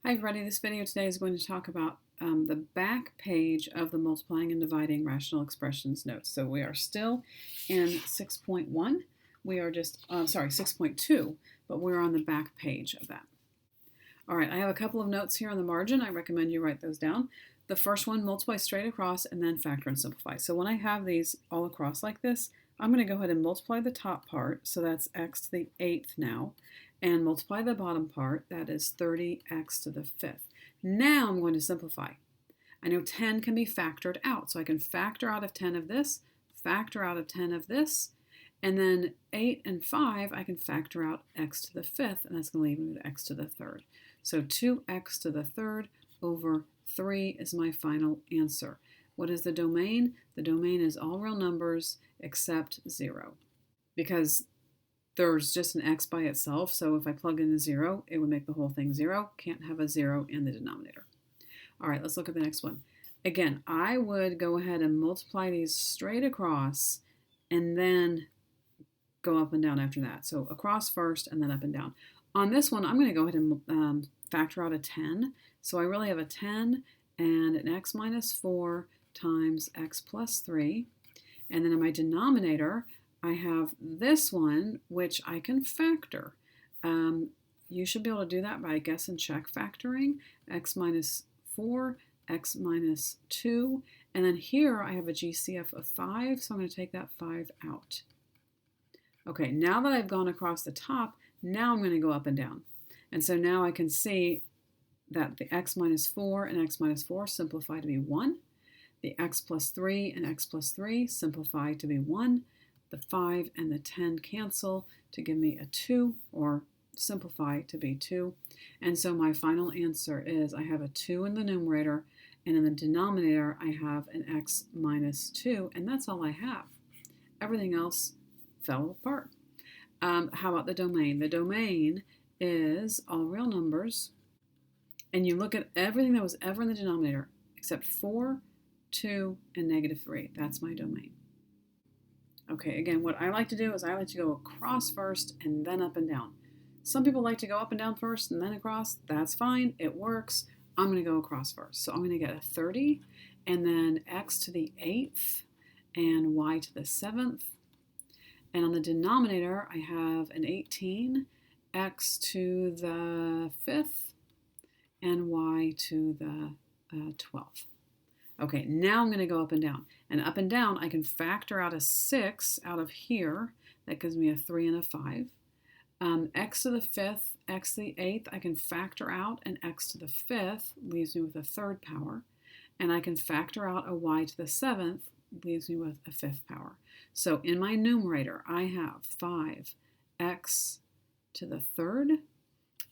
Hi everybody, this video today is going to talk about the back page of the multiplying and dividing rational expressions notes. So we are still in 6.1. We are just, 6.2, but we're on the back page of that. All right, I have a couple of notes here on the margin. I recommend you write those down. The first one, multiply straight across and then factor and simplify. So when I have these all across like this, I'm going to go ahead and multiply the top part, so that's x to the 8th now, and multiply the bottom part, that is 30x to the 5th. Now I'm going to simplify. I know 10 can be factored out, so I can factor out of 10 of this, factor out of 10 of this, and then 8 and 5, I can factor out x to the 5th, and that's going to leave me with x to the 3rd. So 2x to the 3rd over 3 is my final answer. What is the domain? The domain is all real numbers except 0, because there's just an x by itself, so if I plug in a 0, it would make the whole thing 0. Can't have a 0 in the denominator. All right, let's look at the next one. Again, I would go ahead and multiply these straight across and then go up and down after that. So across first and then up and down. On this one, I'm going to go ahead and factor out a 10. So I really have a 10 and an x minus 4 times x plus 3. And then in my denominator, I have this one, which I can factor. You should be able to do that by guess and check factoring. X minus 4, x minus 2. And then here I have a GCF of 5, so I'm going to take that 5 out. Okay, now that I've gone across the top, now I'm going to go up and down. And so now I can see that the x minus 4 and x minus 4 simplify to be 1. The x plus 3 and x plus 3 simplify to be 1. The 5 and the 10 cancel to give me a 2, or simplify to be 2. And so my final answer is I have a 2 in the numerator, and in the denominator I have an x minus 2, and that's all I have. Everything else fell apart. How about the domain? The domain is all real numbers, and you look at everything that was ever in the denominator except 4, 2, and negative 3. That's my domain. Okay, again, what I like to do is I like to go across first and then up and down. Some people like to go up and down first and then across. That's fine. It works. I'm going to go across first. So I'm going to get a 30 and then x to the 8th and y to the 7th. And on the denominator, I have an 18, x to the 5th, and y to the 12th. Okay, now I'm going to go up and down. And up and down, I can factor out a 6 out of here. That gives me a 3 and a 5. X to the 5th, x to the 8th, I can factor out an x to the 5th, leaves me with a 3rd power. And I can factor out a y to the 7th, leaves me with a 5th power. So in my numerator, I have 5x to the 3rd.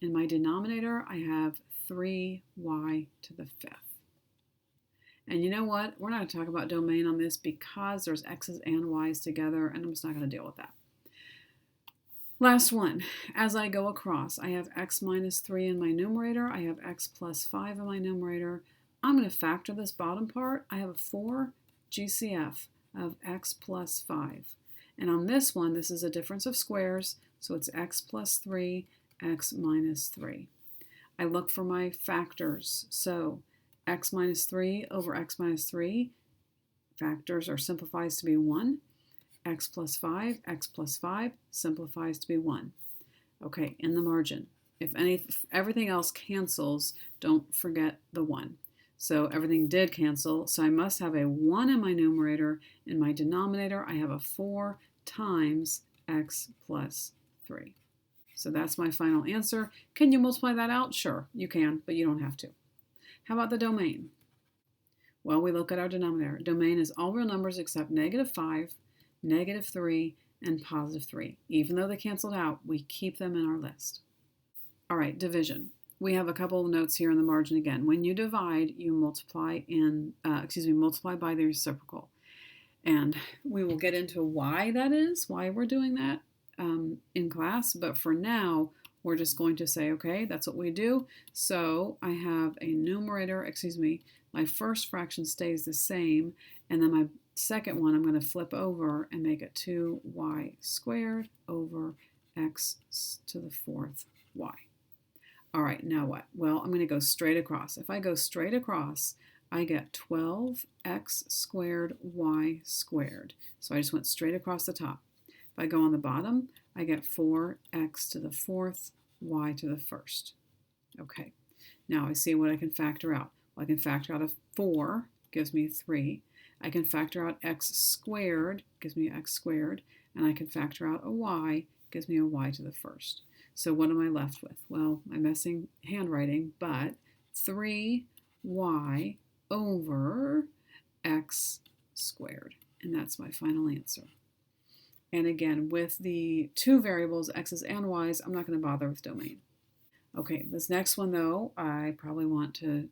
In my denominator, I have 3y to the 5th. And you know what? We're not going to talk about domain on this because there's x's and y's together, and I'm just not going to deal with that. Last one. As I go across, I have x minus 3 in my numerator. I have x plus 5 in my numerator. I'm going to factor this bottom part. I have a 4 GCF of x plus 5. And on this one, this is a difference of squares, so it's x plus 3, x minus 3. I look for my factors. So x minus 3 over x minus 3 factors or simplifies to be 1. X plus 5 simplifies to be 1. Okay, in the margin. If everything else cancels, don't forget the 1. So everything did cancel, so I must have a 1 in my numerator. In my denominator, I have a 4 times x plus 3. So that's my final answer. Can you multiply that out? Sure, you can, but you don't have to. How about the domain? Well, we look at our denominator. Domain is all real numbers except negative 5, negative 3, and positive 3. Even though they canceled out, we keep them in our list. All right, division. We have a couple of notes here in the margin again. When you divide, you multiply by the reciprocal. And we will get into why that is, why we're doing that in class. But for now, we're just going to say, okay, that's what we do. So I have a numerator, my first fraction stays the same, and then my second one I'm going to flip over and make it 2y squared over x to the 4th y. All right, now what? Well, I'm going to go straight across. If I go straight across, I get 12x squared y squared. So I just went straight across the top. If I go on the bottom, I get 4x to the fourth, y to the first. Okay, now I see what I can factor out. Well, I can factor out a 4, gives me 3. I can factor out x squared, gives me x squared. And I can factor out a y, gives me a y to the first. So what am I left with? Well, I'm messing handwriting, but 3y over x squared. And that's my final answer. And again, with the two variables, x's and y's, I'm not going to bother with domain. Okay, this next one though, I probably want to,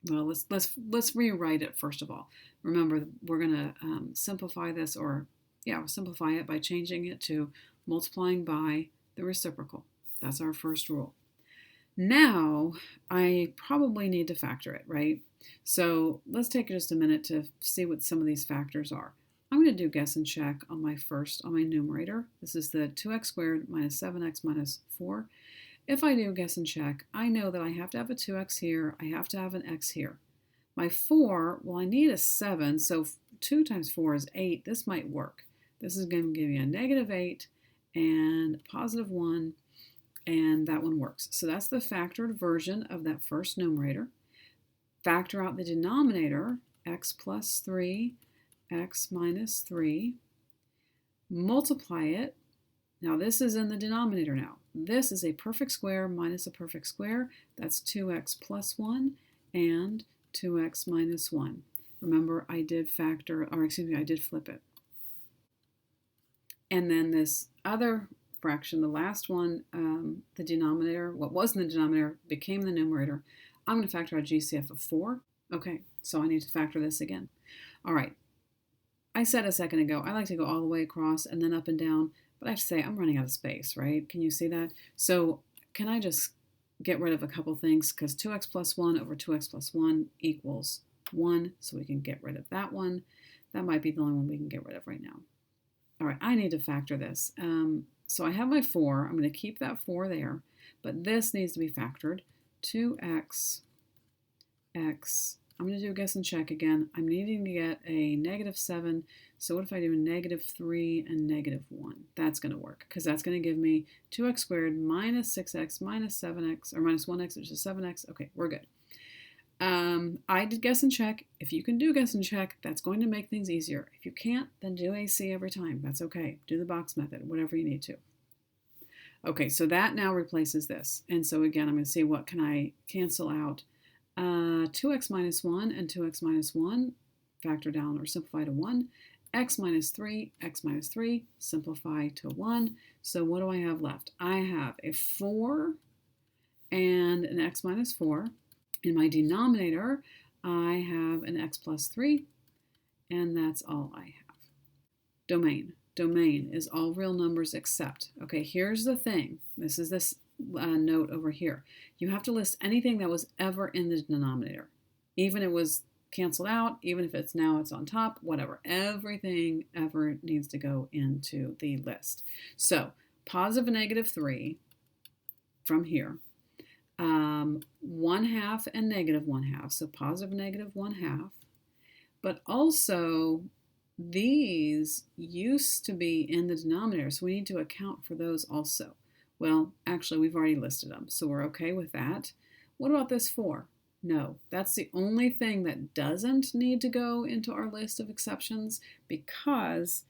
well, let's rewrite it first of all. Remember, we're going to simplify this, or we'll simplify it by changing it to multiplying by the reciprocal. That's our first rule. Now, I probably need to factor it, right? So let's take just a minute to see what some of these factors are. I'm going to do guess and check on my numerator. This is the 2x squared minus 7x minus 4. If I do guess and check, I know that I have to have a 2x here. I have to have an x here. My 4, well, I need a 7, so 2 times 4 is 8. This might work. This is going to give you a negative 8 and a positive 1, and that one works. So that's the factored version of that first numerator. Factor out the denominator, x plus 3, x minus 3. Multiply it. Now this is in the denominator now. This is a perfect square minus a perfect square. That's 2x plus 1 and 2x minus 1. Remember, I did flip it. And then this other fraction, the last one, the denominator, what was in the denominator became the numerator. I'm going to factor out GCF of 4. Okay, so I need to factor this again. All right, I said a second ago, I like to go all the way across and then up and down, but I have to say I'm running out of space, right? Can you see that? So can I just get rid of a couple things? Because 2x plus 1 over 2x plus 1 equals 1, so we can get rid of that one. That might be the only one we can get rid of right now. All right, I need to factor this. So I have my 4. I'm going to keep that 4 there, but this needs to be factored. 2x, x. I'm going to do a guess and check again. I'm needing to get a negative 7. So what if I do a negative 3 and negative 1? That's going to work, because that's going to give me 2x squared minus 6x minus 7x, or minus 1x, which is 7x. Okay, we're good. I did guess and check. If you can do guess and check, that's going to make things easier. If you can't, then do AC every time. That's okay. Do the box method, whatever you need to. Okay, so that now replaces this. And so again, I'm going to see what can I cancel out. 2x minus 1 and 2x minus 1, factor down or simplify to 1. X minus 3, simplify to 1. So what do I have left? I have a 4 and an x minus 4. In my denominator, I have an x plus 3, and that's all I have. Domain. Domain is all real numbers except. Okay, here's the thing. This is this note over here. You have to list anything that was ever in the denominator. Even if it was canceled out, even if it's on top, whatever. Everything ever needs to go into the list. So positive and negative 3 from here. 1/2 and negative 1/2, so positive and negative 1/2. But also, these used to be in the denominator, so we need to account for those also. Well, actually, we've already listed them, so we're okay with that. What about this 4? No, that's the only thing that doesn't need to go into our list of exceptions because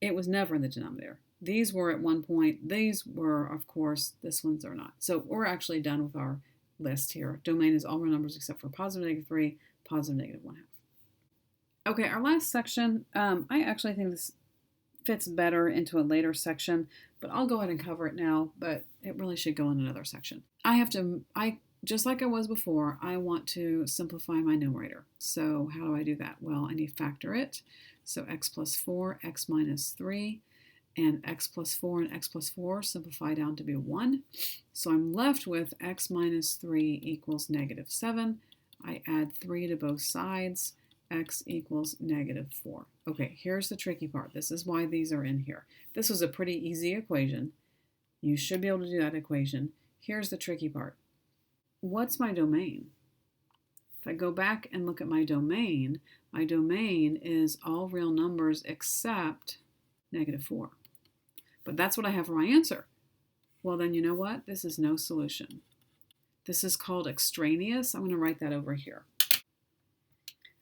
it was never in the denominator. These were at one point. These were, of course, this ones are not. So we're actually done with our list here. Domain is all real numbers except for positive negative 3, positive negative 1/2. Okay, our last section, I actually think this fits better into a later section, but I'll go ahead and cover it now, but it really should go in another section. Just like I was before, I want to simplify my numerator. So how do I do that? Well, I need to factor it. So x plus 4, x minus 3, and x plus 4 and x plus 4 simplify down to be 1. So I'm left with x minus 3 equals negative 7. I add 3 to both sides. X equals negative 4. Okay, here's the tricky part. This is why these are in here. This was a pretty easy equation. You should be able to do that equation. here's the tricky part. What's my domain? If I go back and look at my domain is all real numbers except -4. But that's what I have for my answer. Well, then you know what? This is no solution. This is called extraneous. I'm going to write that over here.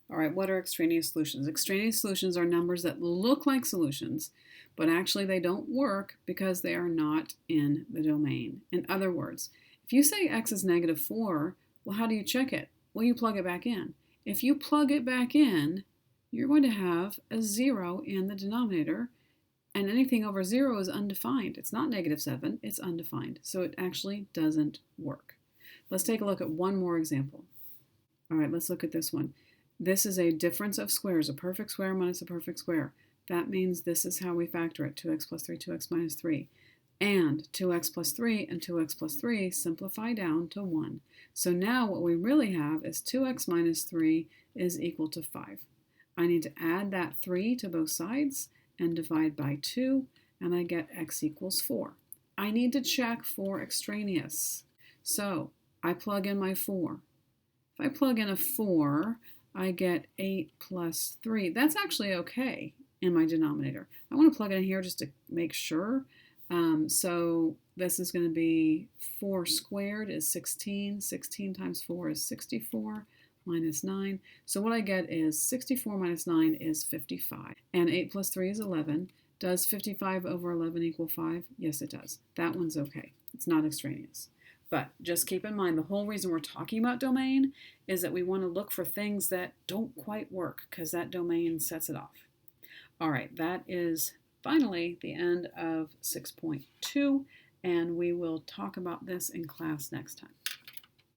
All right, what are extraneous solutions? Extraneous solutions are numbers that look like solutions, but actually they don't work because they are not in the domain. In other words, if you say x is -4, well, how do you check it? Well, you plug it back in. If you plug it back in, you're going to have a 0 in the denominator, and anything over 0 is undefined. It's not -7, it's undefined, so it actually doesn't work. Let's take a look at one more example. All right, let's look at this one. This is a difference of squares, a perfect square minus a perfect square. That means this is how we factor it, 2x plus 3, 2x minus 3. And 2x plus 3 and 2x plus 3 simplify down to 1. So now what we really have is 2x minus 3 is equal to 5. I need to add that 3 to both sides and divide by 2, and I get x equals 4. I need to check for extraneous. So I plug in my 4. If I plug in a 4, I get 8 plus 3. That's actually okay in my denominator. I want to plug it in here just to make sure. So this is going to be 4 squared is 16. 16 times 4 is 64 minus 9. So what I get is 64 minus 9 is 55. And 8 plus 3 is 11. Does 55 over 11 equal 5? Yes, it does. That one's okay. It's not extraneous. But just keep in mind, the whole reason we're talking about domain is that we want to look for things that don't quite work because that domain sets it off. All right, that is finally the end of 6.2, and we will talk about this in class next time.